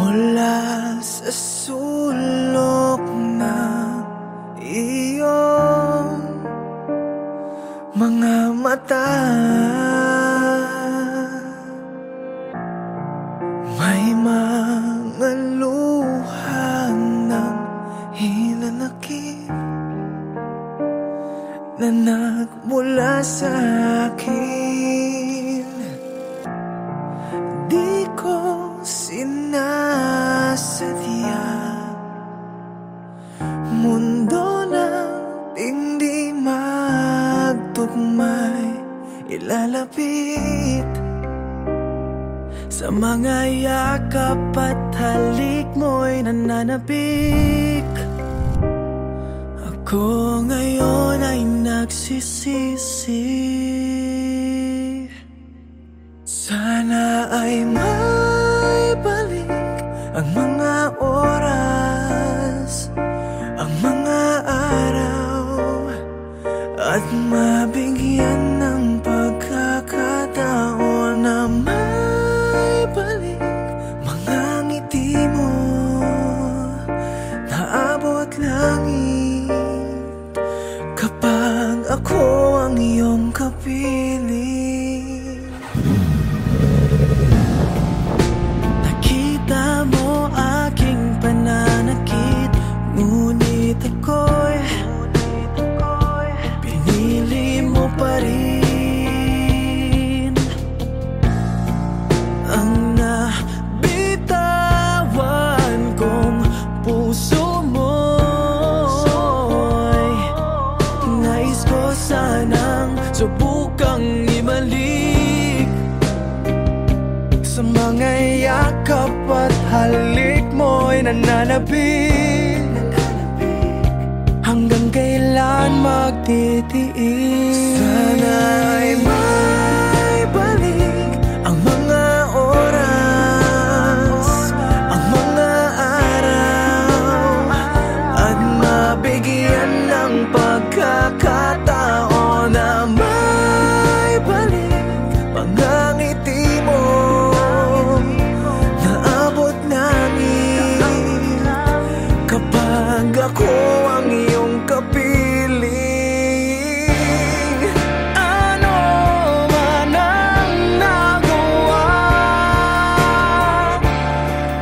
Mula sa sulok ng iyong mga mata, may mga luha ng hinanakit na nagmula sa akin. Di ko sinasadya, mundo ng hindi magtugmay ilalapit. Sa mga yakap at halik mo'y nananabik. Ako ngayon ay nagsisisi. Sana ay may balik ang mga oras, ang mga araw, at mabigyan ng pagkakataon na may balik mga ngiti mo na abot langit kapag ako ang iyong kapiling. Nakita mo aking pananakit, ngunit ako'y pinili mo pa rin. Ang nabitawan kong puso mo'y nais ko sanang subukang ibalik. Sa mga yakap at halik mo'y nananabik. Hanggang kailan magtitiis? Sana ay may balik ang mga oras, ang mga araw, at mabigyan ng pagkakataon na may balik mga ngiti mo na abot langit kapag ako ang iyong kapiling. Ano man ang nagawa,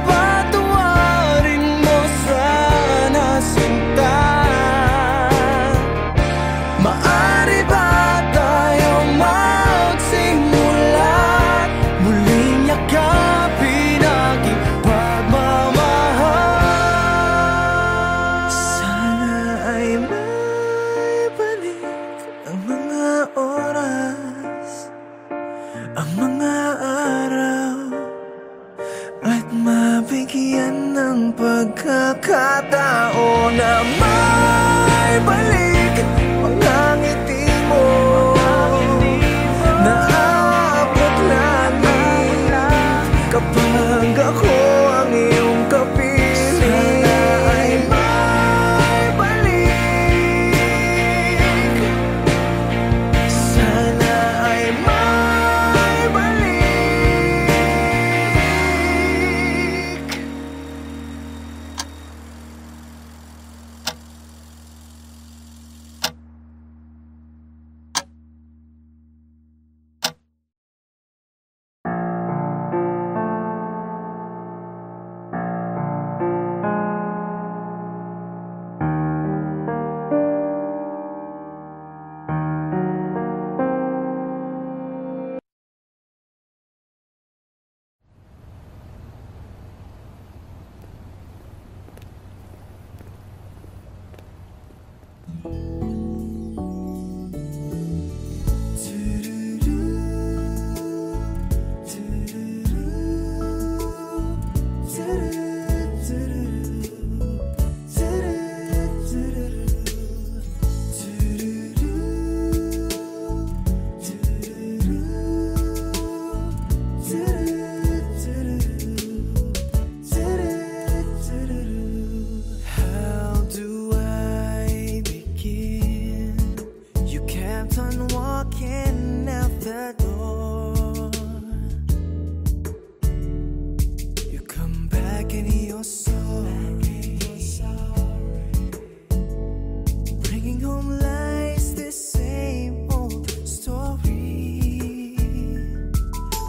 patawarin mo sana sinta. Maaari ba tayong magsimula, muling yakapin aking pagmamahal? Sana ay may balik ang mga oras, ang mga araw, at mabigyan ng pagkakataon na may balik mga ngiti mo na abot langit kapag ako ang iyong kapiling. Sana ay may balik, sana ay may balik. you're sorry. Bringing home lies the same old story.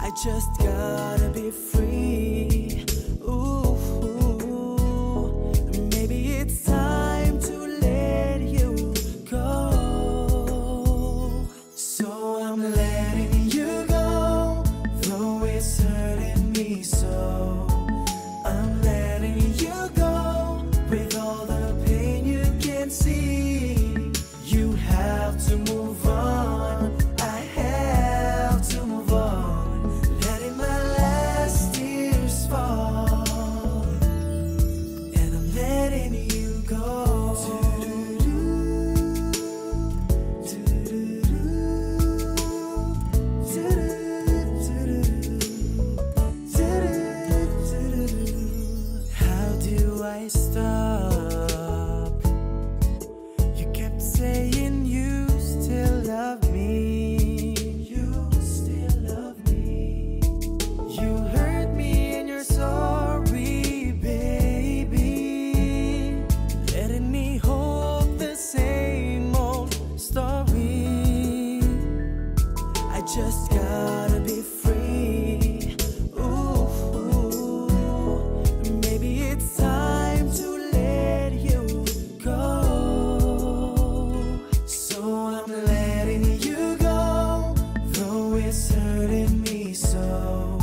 I just gotta be free. Ooh, maybe it's time to let you go. So I'm letting you go, though it's hurting me so. I'm letting you go with all the pain you can see. You have to move on. I have to move on. Letting my last tears fall, and I'm letting you go. How do I stop? You kept saying you still love me. You still love me. You hurt me and you're sorry, baby. Letting me hold the same old story. I just gotta be free. Ooh, maybe it's time to let you go. So I'm letting you go, though it's hurting me so.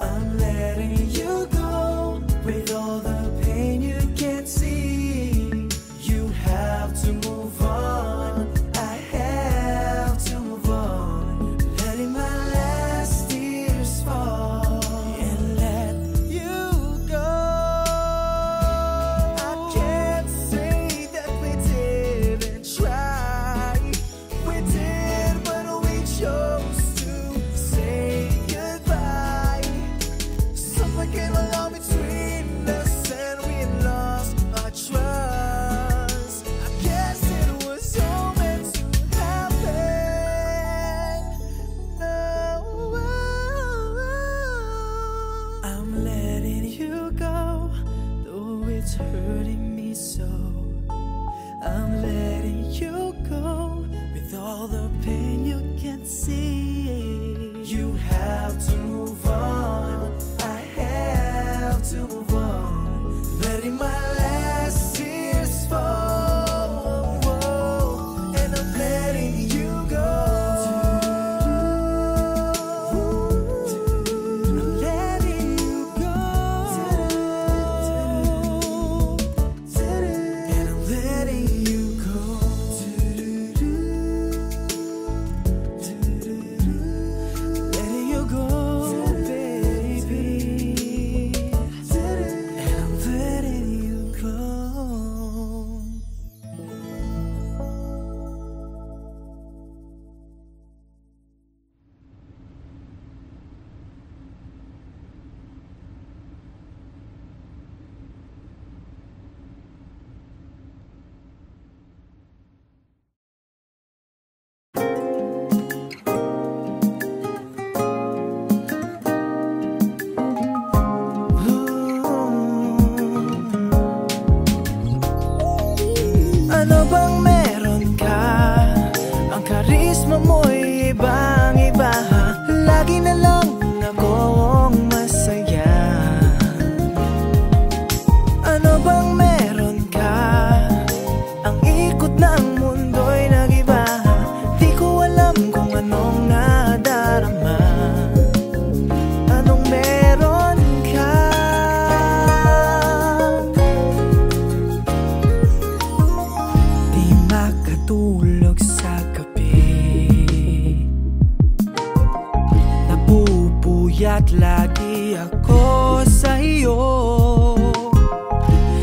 I'm letting you go with all the pain you can't see. You have to move on. I have to move on. Letting my last tears fall and let you go. I can't say that we didn't try. We did, but we chose to say goodbye. Something came along between us and we lost our trust. I guess it was all meant to happen. No, I'm letting you go, though it's hurting me so. I'm letting you go with all the pain you can't see. You have to move on. I have to move on. Letting my last tears fall, and I'm letting you go. I'm letting you go, and I'm letting you go. Letting you go, baby, and I'm letting you go. Ano bang meron ka? Ang karisma mo'y ibang-iba. Lagi na lang akong masaya. Ano bang meron ka? Ang ikot ng mundo'y nag-iba. Di ko alam kung anong nadarama. Anong meron ka? Di makatulog sa gabi. Napupuyat lagi ako sa iyo.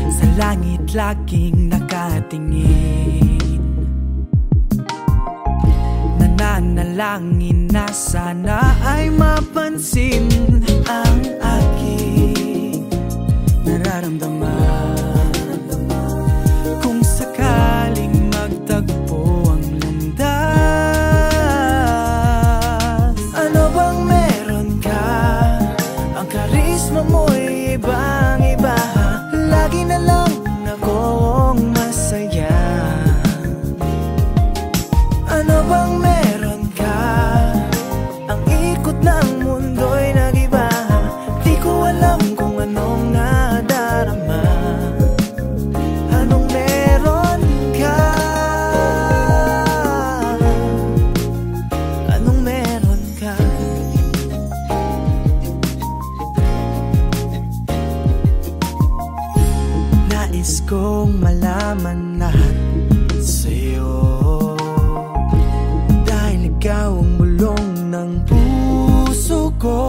Sa langit laging nakatingin. Nananalangin na sana ay mapansin ang aking nararamdaman. Kung sakaling magtagpo ang landas. Ano bang meron ka? Ang karisma mo'y ibang-iba. Nais kong malaman lahat sa'yo, dahil ikaw ang bulong ng puso ko.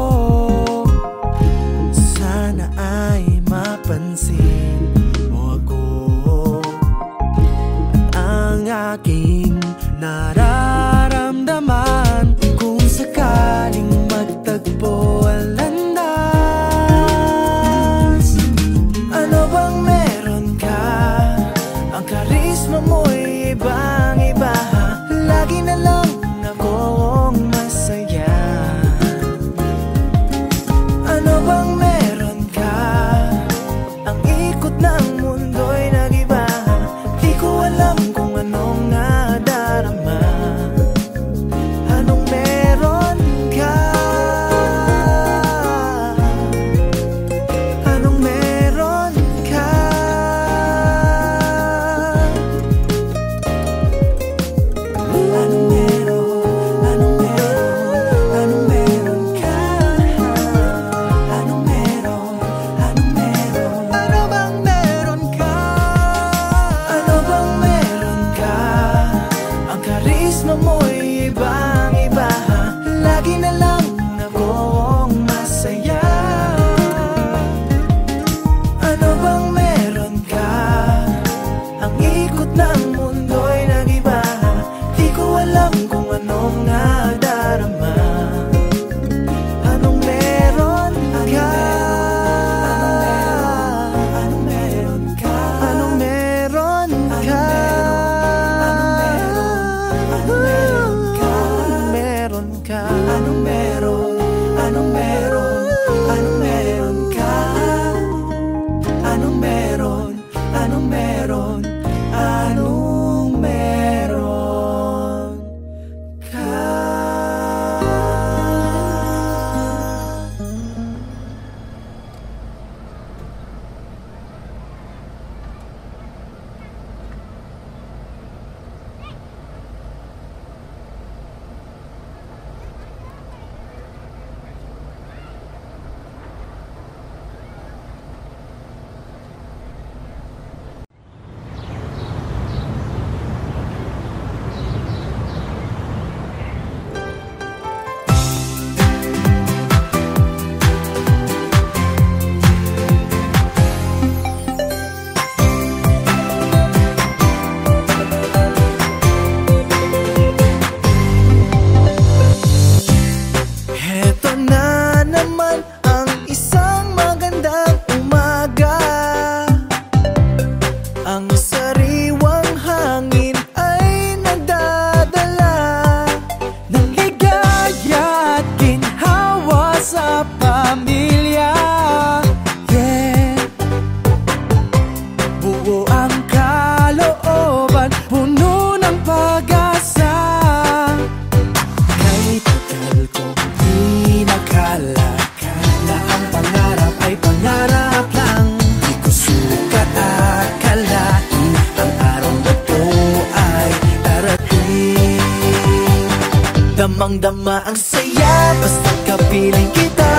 Sana ay mapansin mo ako at ang aking nararamdaman. Kung sakaling magtagpo ang landas, ano bang meron ka? Ang karisma mo'y ibang-iba. Lagi na lang akong masaya. Ano bang meron ka? Ang ikot ng mundo'y nag-iba. Di ko alam kung anong nadarama. Anong meron ka? Anong meron ka? Anong meron? Anong meron? Anong meron ka? Anong meron? Anong meron? Ano bang meron ka? Ano bang meron ka? Ang karisma mo'y ibang-iba. Lagi na lang akong masaya. Ano bang meron ka? Ang ikot ng mundo'y nag-iba. Di ko alam kung anong nadarama. Anong meron ka? Anong meron ka? Anong meron ka? Anong meron ka? Anong meron ka? Anong meron? Anong meron? Anong meron ka? Anong meron? Anong meron? Anong meron ka? Heto na naman ang isang magandang umaga. Ang sariwang hangin ay nagdadala ng ligaya at ginhawa sa pamilya. Yeah, buo ang kalooban, puno ng pag-asa. Kahit tagal kong pinakala na ang pangarap ay pangarap lang, di ko sukat akalain ang araw na to ay darating. Damang-dama ang saya basta't kapiling kita.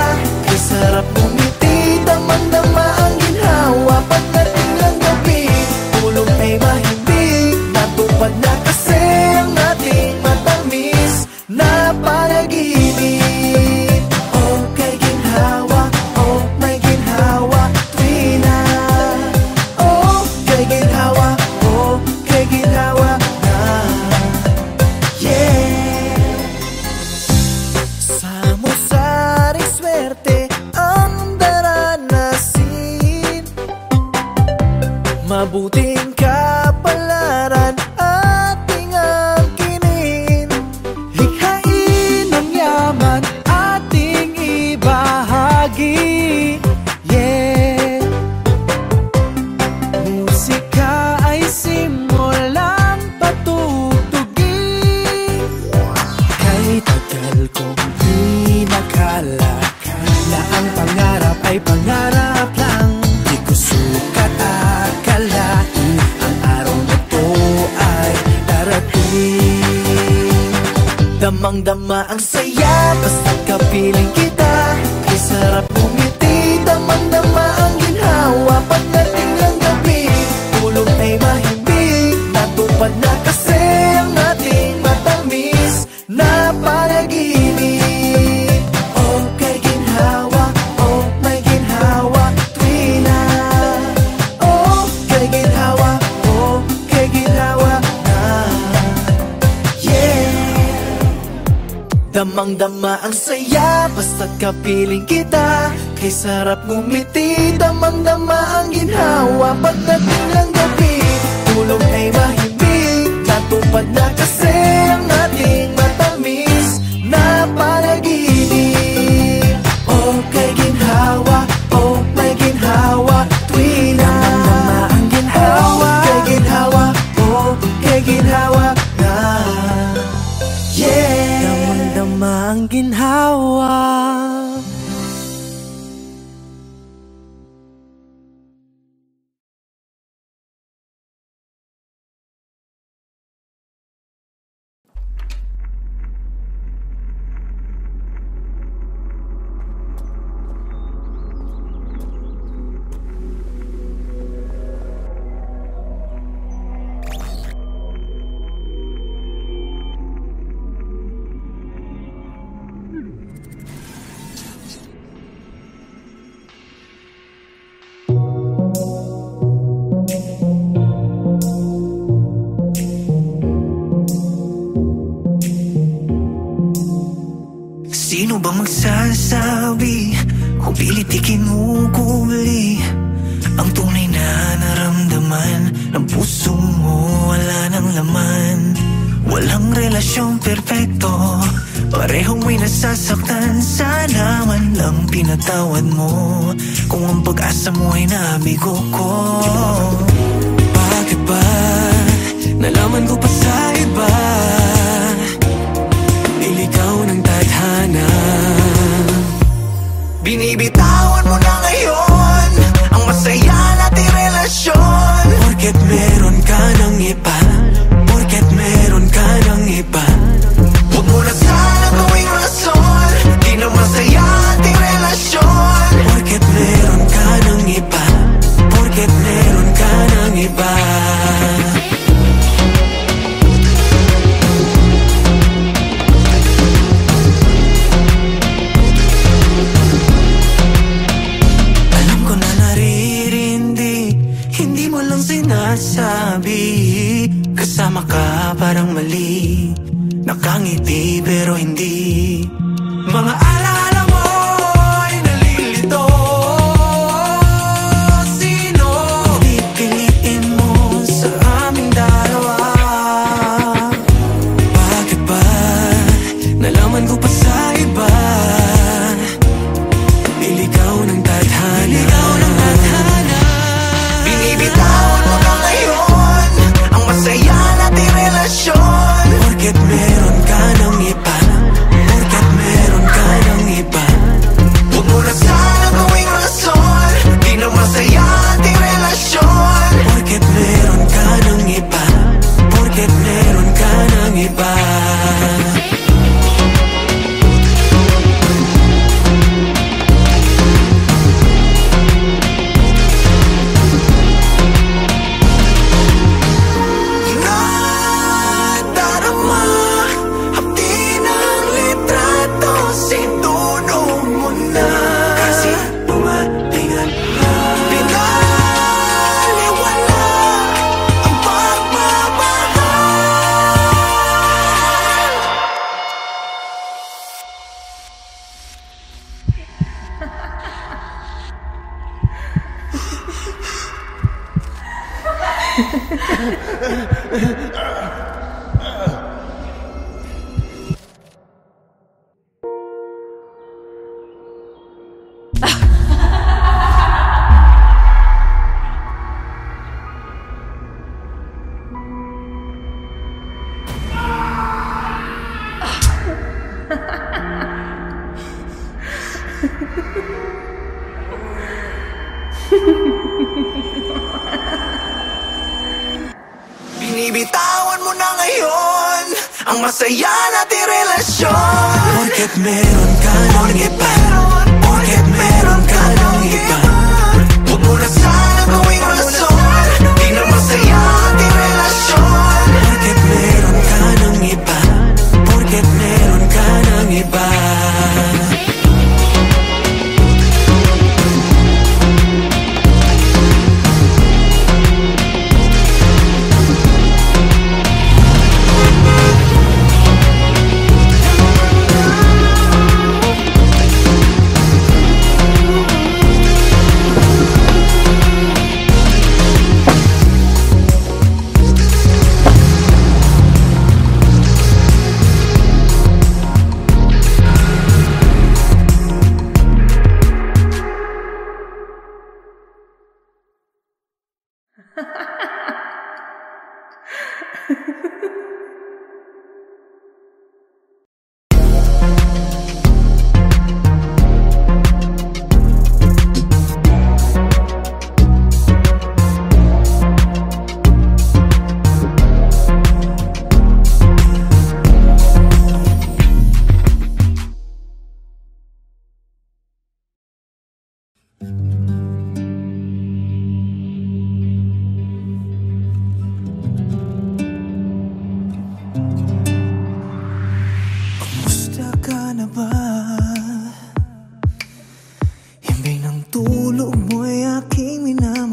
Ay sarap ngumiti, damang-dama ang ginhawa pagdating ng gabi. Tulog ay mahimbing, natupad na kasi ang ating matamis na panaginip. Oh, kay ginhawa, oh, may ginhawa, tuwina. Oh, kay ginhawa, oh, kay ginhawa na. Yeah. Samot-saring swerte ang daranasin. Mabuting kapalaran ating angkinin. Likhain ang yaman ating ibahagi. Yeah. Musika ay simulang patutugin. Kahit tagal kong pinakala na ang pangarap ay pangarap lang, di ko sukat akalain ang araw na to ay darating. Damang-dama ang saya basta't kapiling kita. Ay sarap ngumiti, damang-dama ang ginhawa pagdating ng gabi. Damang-dama ang saya, basta't kapiling kita. Kay sarap ngumiti, damang-dama ang ginhawa. Pagdating ng gabi, tulog ay mahimig. Natupad na kasi ang ating matamis na panaginip. Oh, kay ginhawa, oh, may ginhawa. Tuwing damang-dama ang ginhawa. Oh, kay ginhawa, oh, kay ginhawa na. Yeah, damang-dama ang ginhawa. Sino bang magsasabi kung pilitikin mo kumuli ang tunay na naramdaman ng puso mo? Wala nang laman, walang relasyong perpekto, parehong may nasasaktan. Sana man lang pinatawad mo kung ang pag-asa mo ay nabigo ko. Bakit ba nalaman ko pa sa iba? Iligaw ng tadhana, binibitawan mo na ngayon ang masaya nating relasyon. Porket meron ka ng iba, porket meron ka ng iba, huwag mo na sana gawing rason, di na masaya ating relasyon. Porket meron ka ng iba, porket meron ka ng iba. Sinasabi, kasama ka parang mali, nakangiti pero hindi. Mga alaala mo ay nalilito. Sino pipiliin mo sa aming dalawa? Bakit ba nalaman ko pa sa iba? Iligaw ng tadhana, iligaw ng tadhana. Binibitawan mo na ngayon ang masaya nating relasyon. Porket meron ka ng iba, porket meron ka ng iba, huwag mo na sana gawing rason, di na masaya ating relasyon. Porket meron ka ng iba, porket meron ka ng iba. Binibitawan mo na ngayon ang masaya nating relasyon. Porket meron ka ng iba, porket meron ka ng iba, huwag mo na sana gawing rason, di na masaya ating relasyon. Porket meron ka ng iba, porket meron ka ng iba.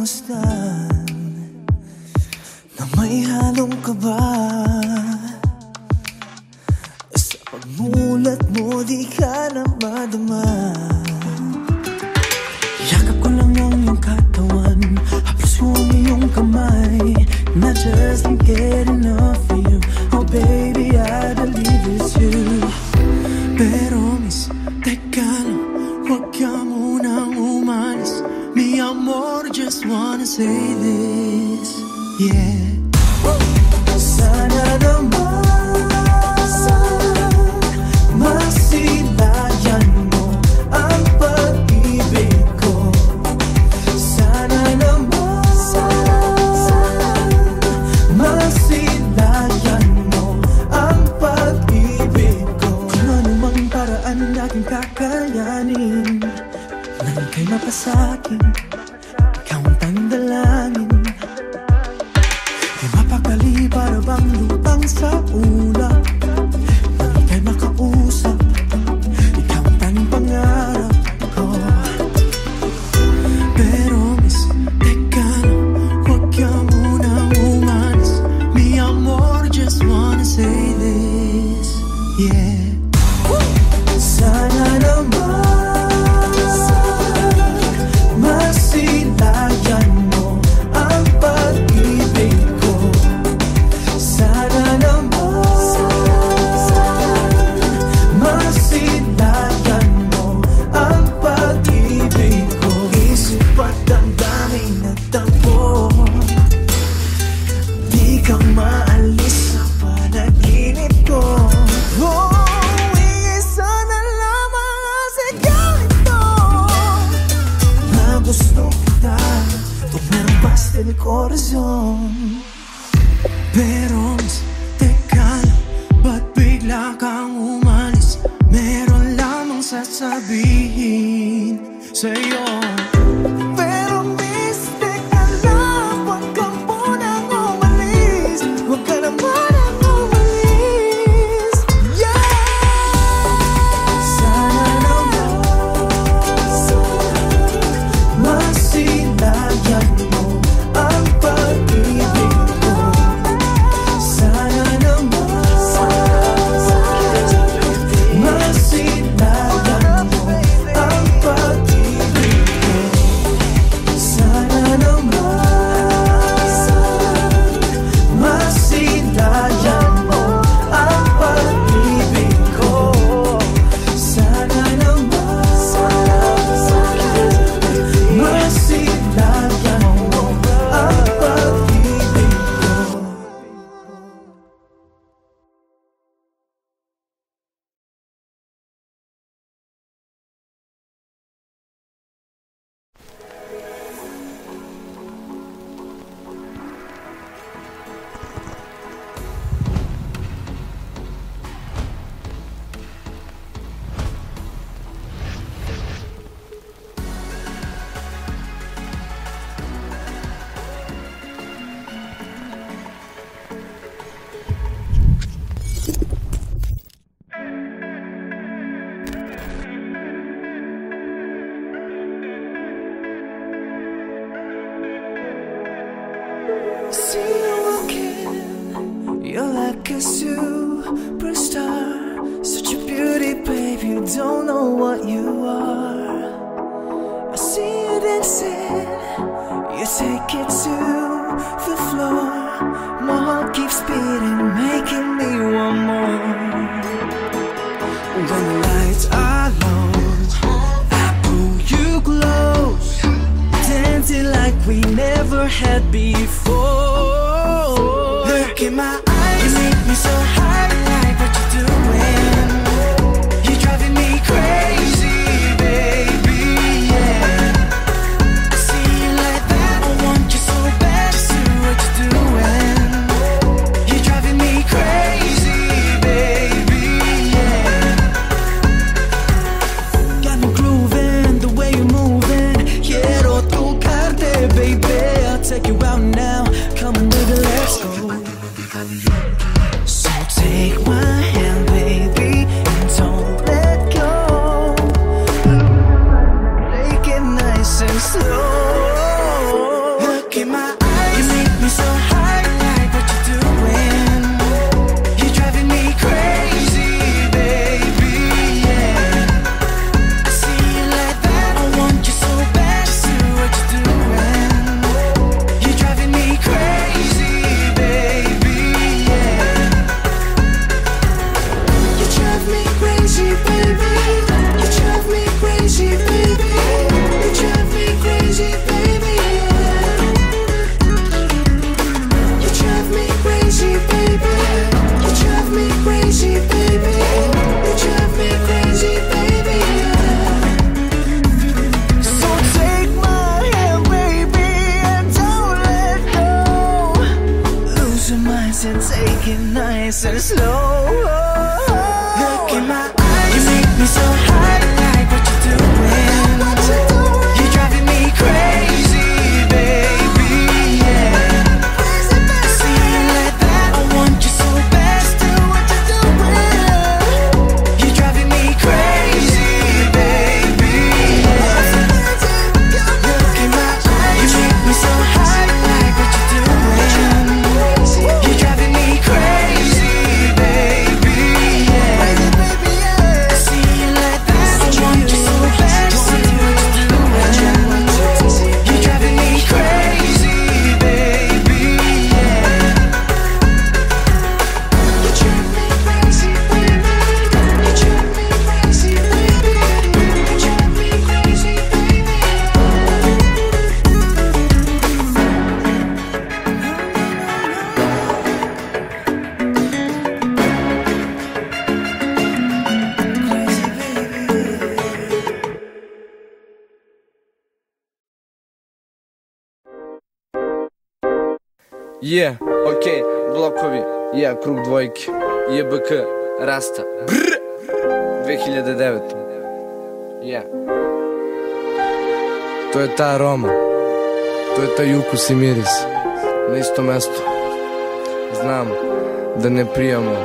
masdan na may halong kaba. Sa pagmulat mo di ka na madama. Yakap ko lang ang iyong katawan, haplos mo ang iyong kamay, and I just can't get enough of you. Oh baby, I believe it's you. Pero miss, teka lang, huwag ka munang umalis. Mi amor, just wanna say this, yeah. Sana naman masilayan mo ang pag-ibig ko. Sana naman masilayan mo ang pag-ibig ko. Kung anumang paraan aking kakayanin nang ika'y mapasakin, ikaw ang tanging dalangin. Di mapakali para bang lupang sa ulap, nang ika'y makausap, ikaw ang tanging pangarap ko. Pero miss, teka lang, huwag ka munang umalis. Mi amor, just wanna say this, yeah. Sana naman masilayan mo ang pag-ibig ko. Sana naman masilayan mo ang pag-ibig ko. Isip at damdamin nagtampo, di ka maalis sa panaginip ko. Sana lamang ang sigaw ito na gusto kita, tumerbas del corazon. Pero miss, teka lang, ba't bigla kang umalis? Meron lamang sasabihin sa'yo. Pero miss, teka lang, huwag ka munang umalis. Huwag ka na munang umalis, yeah. Sana naman masilayan mo ang pag-ibig ko. Sana naman masilayan mo ang pag-ibig ko. Sana naman masilayan mo ang pag-ibig ko. Sana naman masilayan mo ang pag-ibig ko. See you walking, you're like a superstar. Such a beauty, babe, you don't know what you are. I see you dancing, you take it to the floor. My heart keeps beating, making me want more. When the lights are low, I pull you close, dancing like we never had before. Look in my eyes, you make me so high, like what you're doing. You're driving me crazy, baby, yeah. I see you like that, I want you so bad, just do what you're doing. You're driving me crazy, baby, yeah. Got me grooving, the way you're moving. Quiero tocarte, baby, I'll take you out now. Come on, baby, let's go. So take take it nice and slow. Look in my eyes, you make me so high. Like what you're doing, you're driving me crazy, baby, yeah. See you like that, I want you so bad. Still what you're doing, you're driving me crazy, baby, yeah. Look in my eyes, you make me so high. Like what you're doing, you're driving me crazy, baby, yeah. See you like that, I want you so bad. See what you're doing, you're driving me crazy, baby, yeah. You drive me crazy, baby. You drive me crazy, baby. You drive me crazy, baby. Yeah, okej, blokovi, ja, krug dvojke, JBK, Rasta, brr, 2009, ja. To je ta aroma, to je taj ukus i miris, na isto mesto. Znam da ne prijamo,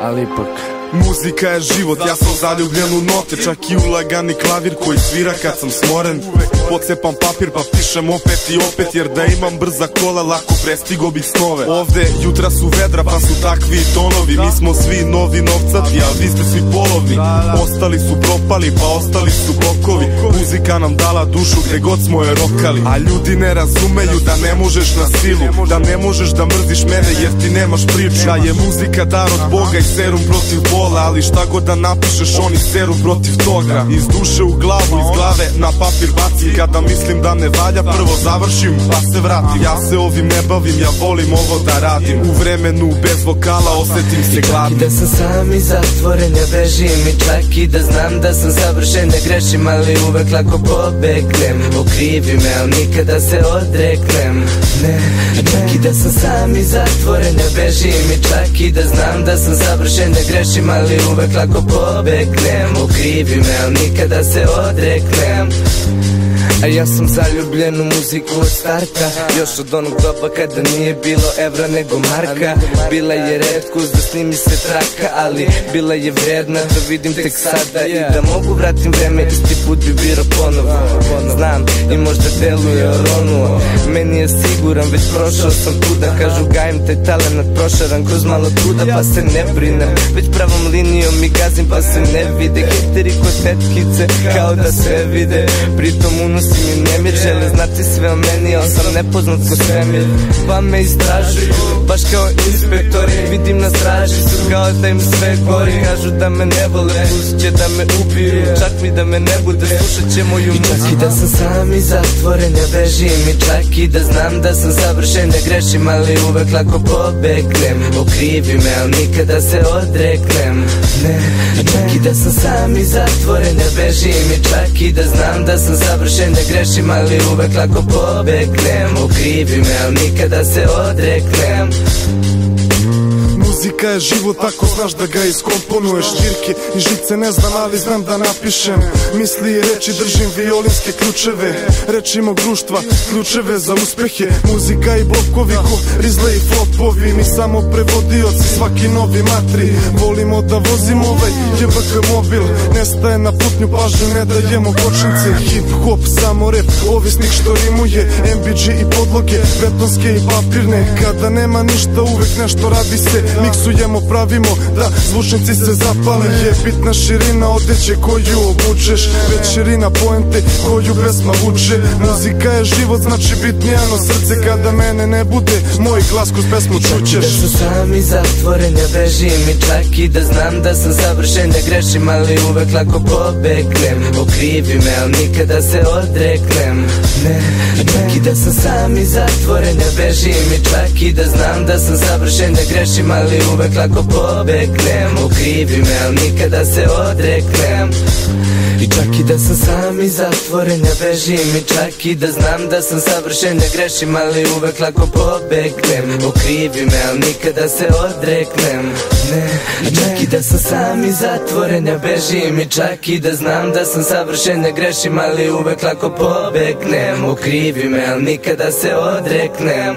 ali ipak. Muzika je život, ja sam zaljubljen u note. Čak i u lagani klavir koji svira kad sam smoren. Pocepam papir pa pišem opet i opet, jer da imam brza kola lako prestigo bih snove. Ovde jutra su vedra pa su takvi tonovi. Mi smo svi novi novcati, a vi ste svi polovni. Ostali su propali pa ostali su blokovi. Muzika nam dala dušu gde god smo je rokali. A ljudi ne razumeju da ne možeš na silu, da ne možeš da mrziš mene jer ti nemaš priču. Da je muzika dar od Boga i serum protiv bola, ali šta god da napišeš oni seru protiv toga. Iz duše u glavu, iz glave na papir bacim. Kada mislim da ne valja, prvo završim pa se vratim. Ja se ovim ne bavim, ja volim ovo da radim. U vremenu bez vokala osetim se gladnim. I da sam sam i zatvoren, ja bežim. I čak i da znam da sam savršen, ne grešim, ali uvek lako pobegnem. Okrivi me, al nikada se odreknem. Ne, čak i da sam sam i zatvoren, ja bežim. I čak i da znam da sam savršen, ne grešim, ali uvek lako pobegnem. Okrivi me, al nikada se odreknem. A ja sam zaljubljen u muziku od starta, još od onog doba kada nije bilo evra nego marka. Bila je retkost da snimi se traka, ali bila je vredna da vidim tek sada. I da mogu vratim vreme, isti put bi biro ponovo. Znam i možda deluje oronuo, meni je siguran, već prošao sam tuda. Kažu gajim taj talent prošaran kroz malo truda, pa se ne brinem. Već pravom linijom i gazim pa se ne vide. Hiteri kod tetkice kao da sve vide, pritom unosim i nemir. Žele znati sve o meni, ali sam nepoznat ko svemir. Pa me istražuju, baš kao inspektori. Vidim na straži su kao da im sve gori. Kažu da me ne vole, pustit će da me ubiju. Čak mi da me ne bude, slušat će moju muziku. I čak i da sam sam i zatvoren, ja bežim. I čak i da znam da sam savršen, ne grešim, ali uvek lako pobegnem. Okrivi me, al nikada se odreknem. Ne, i čak i da sam sam i zatvoren, ja bežim. I čak i da znam da sam savršen, ne grešim, ali uvek lako pobegnem. Okrivi me, al nikada se odreknem. Muzika je život, ako znaš da ga iskomponuješ. Žirke i žice ne znam, ali znam da napišem. Misli i reči držim violinske ključeve. Reči mog društva, ključeve za uspehe. Muzika i blokovi ko rizle i flopovi. Mi samo prevodioci, svaki novi matri. Volimo da vozimo ovaj JBK mobil. Nestaje na putnju, pažnju ne dajemo kočnice. Hip hop, samo rap, ovisnik što rimuje. MBG i podloge, betonske i papirne. Kada nema ništa, uvek nešto radi se. Miksujemo, pravimo da zvučnici se zapale. Je bitna širina odeće koju obučeš, već širina poente koju pesma vuče. Muzika je život, znači bit njeno srce. Kada mene ne bude, moj glas kroz pesmu čućeš. I da sam sam i zatvoren, ja bežim. I čak i da znam da sam savršen, ne grešim, ali uvek lako pobegnem. Okrivi me, al nikada se odreknem. Ne, i čak i da sam sam i zatvoren, ja bežim. I čak i da znam da sam savršen, ne grešim, ali uvek lako pobegnem. Okrivi me, al nikada se odreknem. I čak i da sam sam i zatvoren ja bežim I čak i da znam da sam savršen ja grešim Ali uvek lako pobegnem Okrivi me, al nikada se odreknem Ne, i čak i da sam sam i zatvoren ja bežim I čak i da znam da sam savršen ja grešim Ali uvek lako pobegnem Okrivi me, al nikada se odreknem